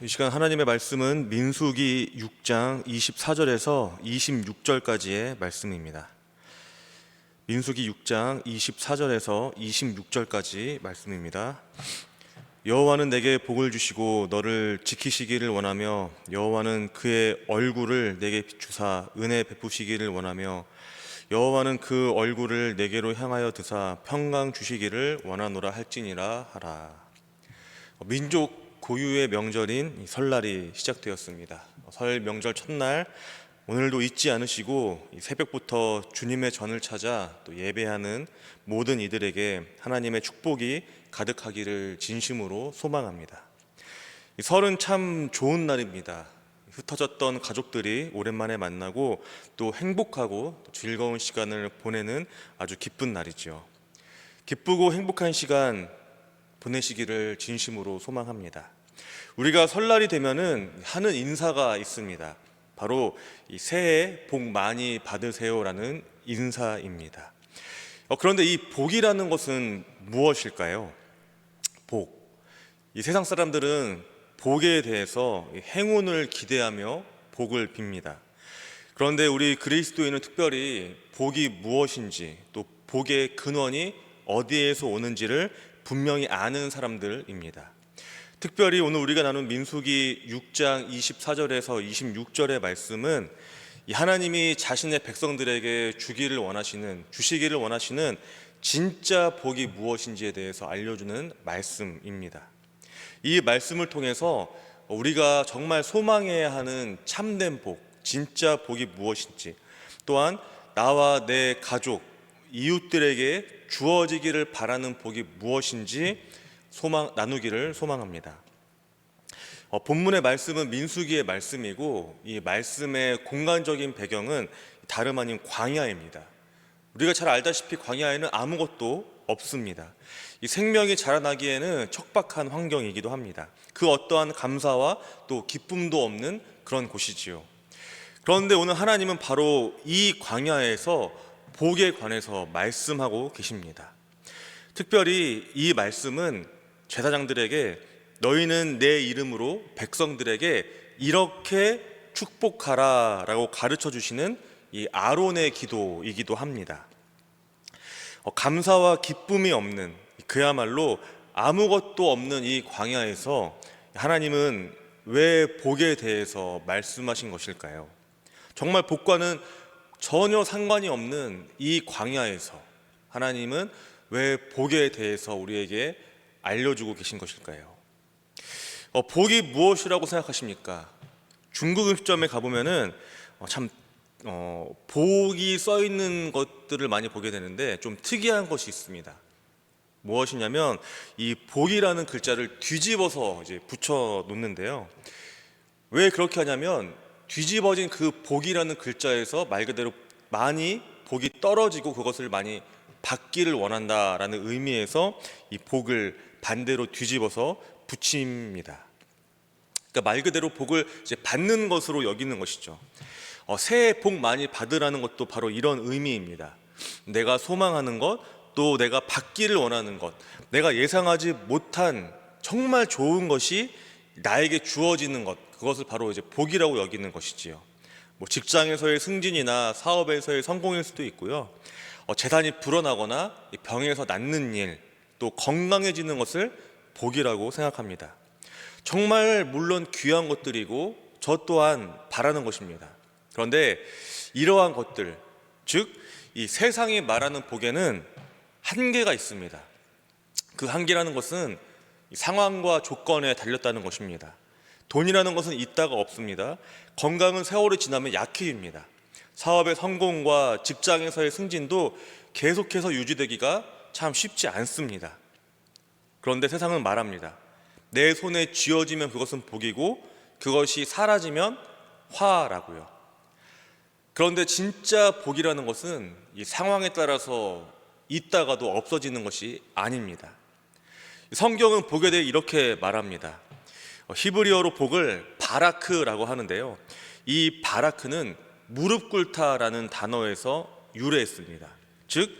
이 시간 하나님의 말씀은 민수기 6장 24절에서 26절까지의 말씀입니다. 민수기 6장 24절에서 26절까지 말씀입니다. 여호와는 내게 복을 주시고 너를 지키시기를 원하며 여호와는 그의 얼굴을 내게 비추사 은혜 베푸시기를 원하며 여호와는 그 얼굴을 내게로 향하여 드사 평강 주시기를 원하노라 할지니라 하라. 민족 고유의 명절인 설날이 시작되었습니다. 설 명절 첫날 오늘도 잊지 않으시고 새벽부터 주님의 전을 찾아 또 예배하는 모든 이들에게 하나님의 축복이 가득하기를 진심으로 소망합니다. 설은 참 좋은 날입니다. 흩어졌던 가족들이 오랜만에 만나고 또 행복하고 즐거운 시간을 보내는 아주 기쁜 날이죠. 기쁘고 행복한 시간 보내시기를 진심으로 소망합니다. 우리가 설날이 되면은 하는 인사가 있습니다. 바로 이 새해 복 많이 받으세요라는 인사입니다. 그런데 이 복이라는 것은 무엇일까요? 복. 이 세상 사람들은 복에 대해서 행운을 기대하며 복을 빕니다. 그런데 우리 그리스도인은 특별히 복이 무엇인지 또 복의 근원이 어디에서 오는지를 분명히 아는 사람들입니다. 특별히 오늘 우리가 나눈 민수기 6장 24절에서 26절의 말씀은 하나님이 자신의 백성들에게 주시기를 원하시는 진짜 복이 무엇인지에 대해서 알려주는 말씀입니다. 이 말씀을 통해서 우리가 정말 소망해야 하는 참된 복, 진짜 복이 무엇인지, 또한 나와 내 가족, 이웃들에게 주어지기를 바라는 복이 무엇인지 나누기를 소망합니다. 본문의 말씀은 민수기의 말씀이고 이 말씀의 공간적인 배경은 다름 아닌 광야입니다. 우리가 잘 알다시피 광야에는 아무것도 없습니다. 이 생명이 자라나기에는 척박한 환경이기도 합니다. 그 어떠한 감사와 또 기쁨도 없는 그런 곳이지요. 그런데 오늘 하나님은 바로 이 광야에서 복에 관해서 말씀하고 계십니다. 특별히 이 말씀은 제사장들에게 너희는 내 이름으로 백성들에게 이렇게 축복하라 라고 가르쳐 주시는 이 아론의 기도이기도 합니다. 감사와 기쁨이 없는, 그야말로 아무것도 없는 이 광야에서 하나님은 왜 복에 대해서 말씀하신 것일까요? 정말 복과는 전혀 상관이 없는 이 광야에서 하나님은 왜 복에 대해서 우리에게 알려주고 계신 것일까요? 복이 무엇이라고 생각하십니까? 중국 음식점에 가보면은 복이 써 있는 것들을 많이 보게 되는데 좀 특이한 것이 있습니다. 무엇이냐면 이 복이라는 글자를 뒤집어서 이제 붙여 놓는데요. 왜 그렇게 하냐면 뒤집어진 그 복이라는 글자에서 말 그대로 많이 복이 떨어지고 그것을 많이 받기를 원한다라는 의미에서 이 복을 반대로 뒤집어서 붙입니다. 그러니까 말 그대로 복을 이제 받는 것으로 여기는 것이죠. 새해 복 많이 받으라는 것도 바로 이런 의미입니다. 내가 소망하는 것, 또 내가 받기를 원하는 것, 내가 예상하지 못한 정말 좋은 것이 나에게 주어지는 것, 그것을 바로 이제 복이라고 여기는 것이지요. 직장에서의 승진이나 사업에서의 성공일 수도 있고요. 재산이 불어나거나 병에서 낫는 일, 또 건강해지는 것을 복이라고 생각합니다. 정말 물론 귀한 것들이고 저 또한 바라는 것입니다. 그런데 이러한 것들, 즉 이 세상이 말하는 복에는 한계가 있습니다. 그 한계라는 것은 상황과 조건에 달렸다는 것입니다. 돈이라는 것은 있다가 없습니다. 건강은 세월이 지나면 약해집니다. 사업의 성공과 직장에서의 승진도 계속해서 유지되기가 참 쉽지 않습니다. 그런데 세상은 말합니다. 내 손에 쥐어지면 그것은 복이고 그것이 사라지면 화라고요. 그런데 진짜 복이라는 것은 이 상황에 따라서 있다가도 없어지는 것이 아닙니다. 성경은 복에 대해 이렇게 말합니다. 히브리어로 복을 바라크라고 하는데요. 이 바라크는 무릎 꿇다라는 단어에서 유래했습니다. 즉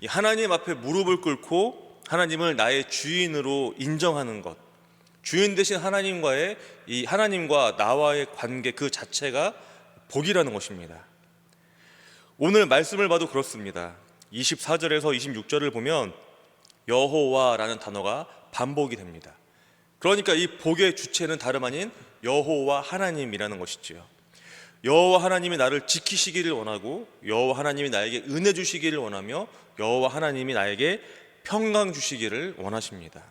하나님 앞에 무릎을 꿇고 하나님을 나의 주인으로 인정하는 것, 주인 되신 하나님과의 이 하나님과 나와의 관계 그 자체가 복이라는 것입니다. 오늘 말씀을 봐도 그렇습니다. 24절에서 26절을 보면 여호와라는 단어가 반복이 됩니다. 그러니까 이 복의 주체는 다름 아닌 여호와 하나님이라는 것이지요. 여호와 하나님이 나를 지키시기를 원하고, 여호와 하나님이 나에게 은혜 주시기를 원하며, 여호와 하나님이 나에게 평강 주시기를 원하십니다.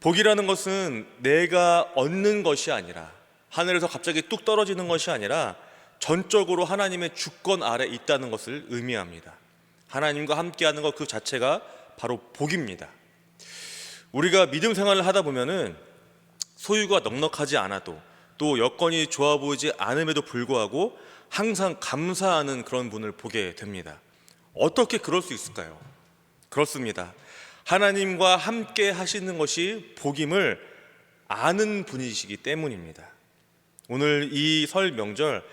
복이라는 것은 내가 얻는 것이 아니라, 하늘에서 갑자기 뚝 떨어지는 것이 아니라 전적으로 하나님의 주권 아래 있다는 것을 의미합니다. 하나님과 함께하는 것 그 자체가 바로 복입니다. 우리가 믿음 생활을 하다 보면은 소유가 넉넉하지 않아도, 또 여건이 좋아 보이지 않음에도 불구하고 항상 감사하는 그런 분을 보게 됩니다. 어떻게 그럴 수 있을까요? 그렇습니다. 하나님과 함께 하시는 것이 복임을 아는 분이시기 때문입니다. 오늘 이 설 명절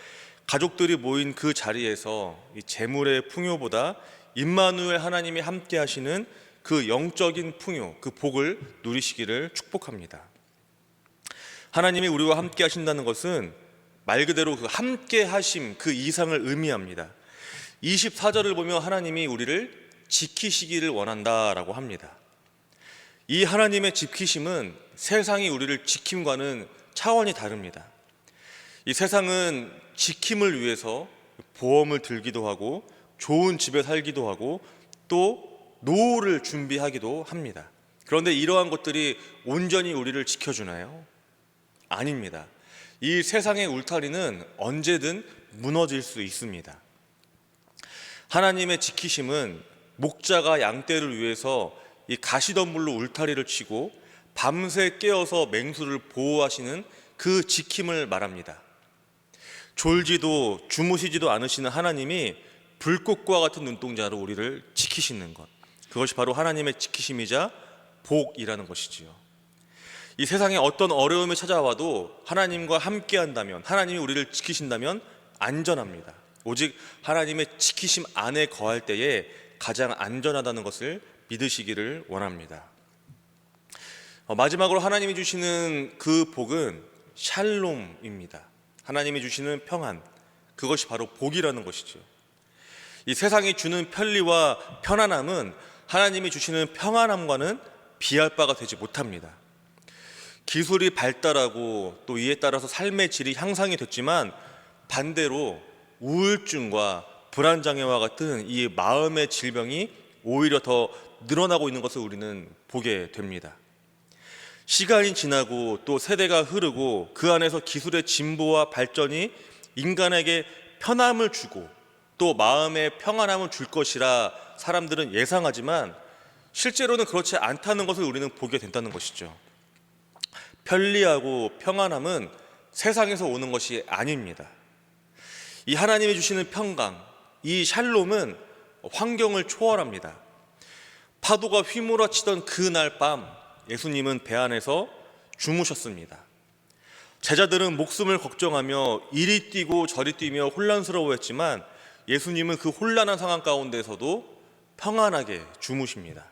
가족들이 모인 그 자리에서 이 재물의 풍요보다 임마누엘 하나님이 함께 하시는 그 영적인 풍요, 그 복을 누리시기를 축복합니다. 하나님이 우리와 함께 하신다는 것은 말 그대로 그 함께 하심 그 이상을 의미합니다. 24절을 보면 하나님이 우리를 지키시기를 원한다라고 합니다. 이 하나님의 지키심은 세상이 우리를 지킴과는 차원이 다릅니다. 이 세상은 지킴을 위해서 보험을 들기도 하고 좋은 집에 살기도 하고 또 노후를 준비하기도 합니다. 그런데 이러한 것들이 온전히 우리를 지켜주나요? 아닙니다. 이 세상의 울타리는 언제든 무너질 수 있습니다. 하나님의 지키심은 목자가 양떼를 위해서 이 가시덤불로 울타리를 치고 밤새 깨어서 맹수를 보호하시는 그 지킴을 말합니다. 졸지도 주무시지도 않으시는 하나님이 불꽃과 같은 눈동자로 우리를 지키시는 것, 그것이 바로 하나님의 지키심이자 복이라는 것이지요. 이 세상에 어떤 어려움이 찾아와도 하나님과 함께 한다면, 하나님이 우리를 지키신다면 안전합니다. 오직 하나님의 지키심 안에 거할 때에 가장 안전하다는 것을 믿으시기를 원합니다. 마지막으로 하나님이 주시는 그 복은 샬롬입니다. 하나님이 주시는 평안, 그것이 바로 복이라는 것이죠. 이 세상이 주는 편리와 편안함은 하나님이 주시는 평안함과는 비할 바가 되지 못합니다. 기술이 발달하고 또 이에 따라서 삶의 질이 향상이 됐지만 반대로 우울증과 불안장애와 같은 이 마음의 질병이 오히려 더 늘어나고 있는 것을 우리는 보게 됩니다. 시간이 지나고 또 세대가 흐르고 그 안에서 기술의 진보와 발전이 인간에게 편함을 주고 또 마음의 평안함을 줄 것이라 사람들은 예상하지만 실제로는 그렇지 않다는 것을 우리는 보게 된다는 것이죠. 편리하고 평안함은 세상에서 오는 것이 아닙니다. 이 하나님이 주시는 평강, 이 샬롬은 환경을 초월합니다. 파도가 휘몰아치던 그날 밤 예수님은 배 안에서 주무셨습니다. 제자들은 목숨을 걱정하며 이리 뛰고 저리 뛰며 혼란스러워했지만 예수님은 그 혼란한 상황 가운데서도 평안하게 주무십니다.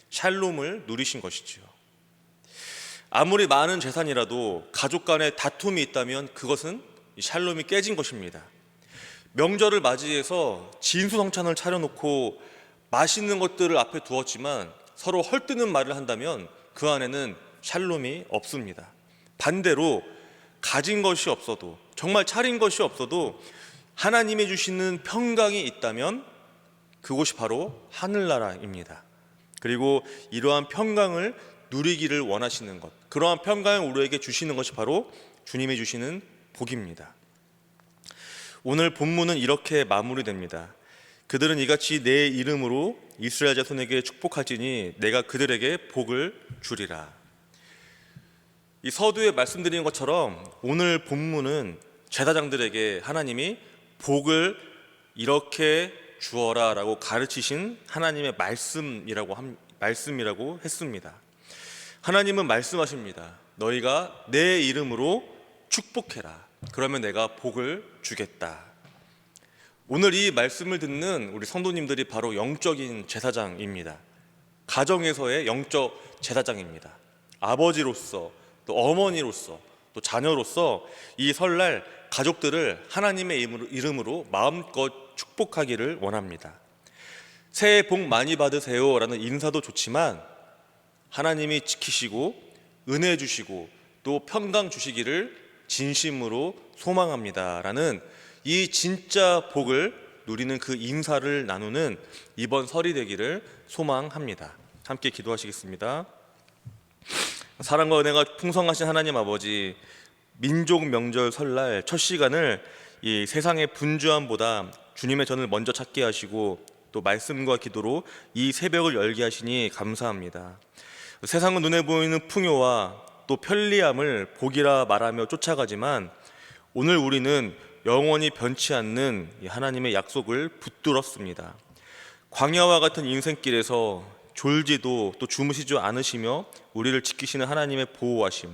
샬롬을 누리신 것이지요. 아무리 많은 재산이라도 가족 간에 다툼이 있다면 그것은 샬롬이 깨진 것입니다. 명절을 맞이해서 진수성찬을 차려놓고 맛있는 것들을 앞에 두었지만 서로 헐뜯는 말을 한다면 그 안에는 샬롬이 없습니다. 반대로 가진 것이 없어도, 정말 차린 것이 없어도 하나님이 주시는 평강이 있다면 그곳이 바로 하늘나라입니다. 그리고 이러한 평강을 누리기를 원하시는 것, 그러한 평강을 우리에게 주시는 것이 바로 주님이 주시는 복입니다. 오늘 본문은 이렇게 마무리됩니다. 그들은 이같이 내 이름으로 이스라엘 자손에게 축복할지니 내가 그들에게 복을 주리라. 이 서두에 말씀드린 것처럼 오늘 본문은 제사장들에게 하나님이 복을 이렇게 주어라 라고 가르치신 하나님의 말씀이라고 했습니다. 하나님은 말씀하십니다. 너희가 내 이름으로 축복해라. 그러면 내가 복을 주겠다. 오늘 이 말씀을 듣는 우리 성도님들이 바로 영적인 제사장입니다. 가정에서의 영적 제사장입니다. 아버지로서 또 어머니로서 또 자녀로서 이 설날 가족들을 하나님의 이름으로 마음껏 축복하기를 원합니다. 새해 복 많이 받으세요 라는 인사도 좋지만 하나님이 지키시고 은혜 주시고 또 평강 주시기를 진심으로 소망합니다 라는 이 진짜 복을 누리는 그 인사를 나누는 이번 설이 되기를 소망합니다. 함께 기도하시겠습니다. 사랑과 은혜가 풍성하신 하나님 아버지, 민족 명절 설날 첫 시간을 이 세상의 분주함보다 주님의 전을 먼저 찾게 하시고 또 말씀과 기도로 이 새벽을 열게 하시니 감사합니다. 세상은 눈에 보이는 풍요와 또 편리함을 복이라 말하며 쫓아가지만 오늘 우리는 영원히 변치 않는 하나님의 약속을 붙들었습니다. 광야와 같은 인생길에서 졸지도 또 주무시지 않으시며 우리를 지키시는 하나님의 보호하심,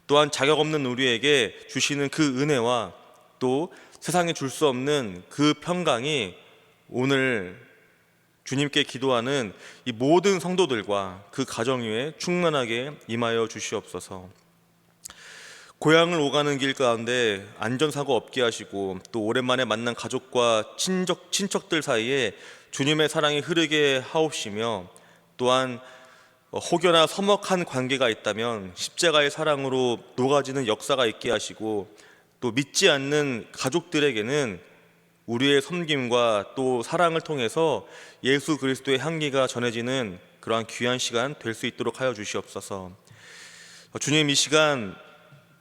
또한 자격 없는 우리에게 주시는 그 은혜와 또 세상에 줄 수 없는 그 평강이 오늘 주님께 기도하는 이 모든 성도들과 그 가정 위에 충만하게 임하여 주시옵소서. 고향을 오가는 길 가운데 안전사고 없게 하시고 또 오랜만에 만난 가족과 친척들 사이에 주님의 사랑이 흐르게 하옵시며 또한 혹여나 서먹한 관계가 있다면 십자가의 사랑으로 녹아지는 역사가 있게 하시고 또 믿지 않는 가족들에게는 우리의 섬김과 또 사랑을 통해서 예수 그리스도의 향기가 전해지는 그러한 귀한 시간 될 수 있도록 하여 주시옵소서. 주님, 이 시간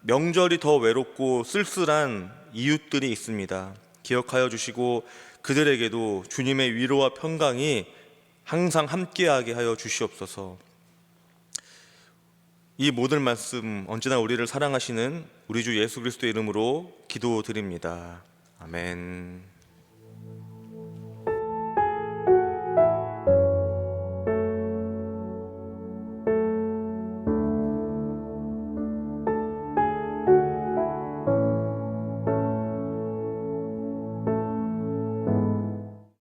명절이 더 외롭고 쓸쓸한 이웃들이 있습니다. 기억하여 주시고 그들에게도 주님의 위로와 평강이 항상 함께하게 하여 주시옵소서. 이 모든 말씀 언제나 우리를 사랑하시는 우리 주 예수 그리스도의 이름으로 기도드립니다. 아멘.